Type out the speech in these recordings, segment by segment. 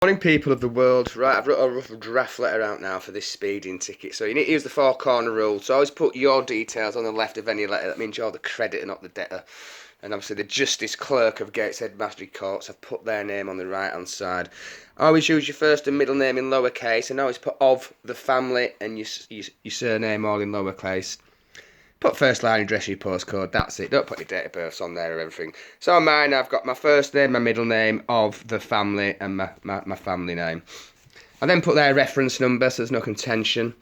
Morning, people of the world. Right, I've wrote a rough draft letter out now for this speeding ticket. So you need to use the four corner rule. So always put your details on the left of any letter. That means you're the creditor, not the debtor. And obviously the Justice Clerk of Gateshead Magistrate Courts, I've put their name on the right hand side. Always use your first and middle name in lowercase, and always put of the family and your surname all in lowercase. Put first line address, your postcode, that's it. Don't put your date of birth on there or everything. So on mine, I've got my first name, my middle name, of the family, and my family name. I then put their reference number, so there's no contention.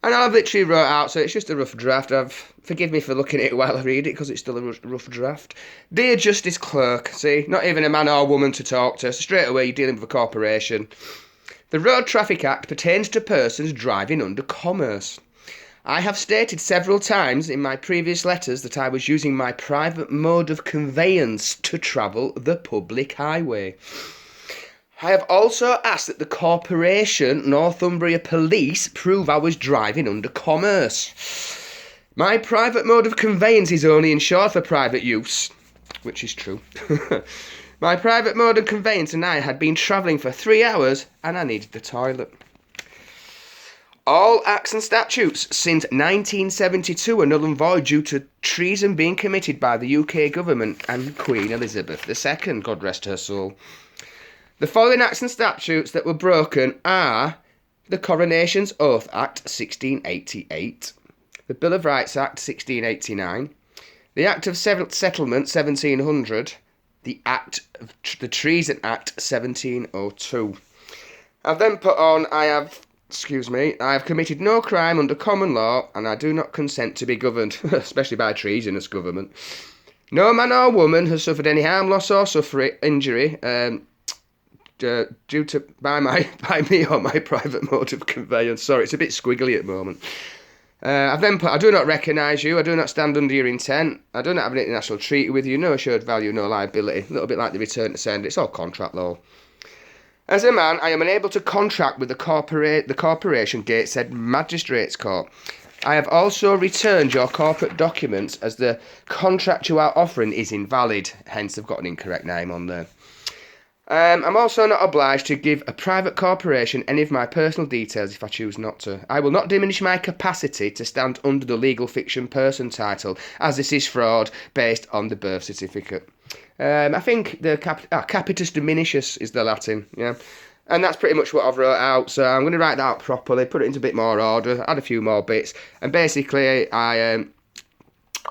And I've literally wrote out, so it's just a rough draft. Forgive me for looking at it while I read it, because it's still a rough draft. Dear Justice Clerk, see, not even a man or woman to talk to, so straight away you're dealing with a corporation. The Road Traffic Act pertains to persons driving under commerce. I have stated several times in my previous letters that I was using my private mode of conveyance to travel the public highway. I have also asked that the Corporation Northumbria Police prove I was driving under commerce. My private mode of conveyance is only insured for private use, which is true. My private mode of conveyance and I had been travelling for 3 hours and I needed the toilet. All acts and statutes since 1972 are null and void due to treason being committed by the UK government and Queen Elizabeth II, God rest her soul. The following acts and statutes that were broken are the Coronations Oath Act 1688, the Bill of Rights Act 1689, the Act of Settlement 1700, the Treason Act 1702. I've then put on, I have committed no crime under common law, and I do not consent to be governed, especially by treasonous government. No man or woman has suffered any harm, loss, or injury due to by me or my private mode of conveyance. Sorry, it's a bit squiggly at the moment. I've then put, I do not recognise you, I do not stand under your intent, I do not have an international treaty with you, no assured value, no liability. A little bit like the return to sender, it's all contract law. As a man, I am unable to contract with the Corporation Gateshead Magistrates Court. I have also returned your corporate documents as the contract you are offering is invalid, hence I've got an incorrect name on there. I'm also not obliged to give a private corporation any of my personal details if I choose not to. I will not diminish my capacity to stand under the legal fiction person title, as this is fraud based on the birth certificate. I think the capitis diminutus is the Latin, yeah. And that's pretty much what I've wrote out, so I'm going to write that out properly, put it into a bit more order, add a few more bits, and basically I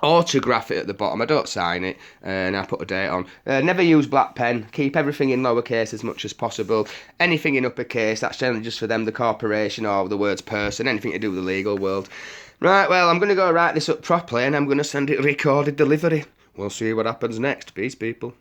autograph it at the bottom. I don't sign it, and I put a date on. Never use black pen. Keep everything in lowercase as much as possible. Anything in uppercase, that's generally just for them, the corporation, or the words person, anything to do with the legal world. Right, well, I'm going to go write this up properly, and I'm going to send it recorded delivery. We'll see what happens next. Peace, people.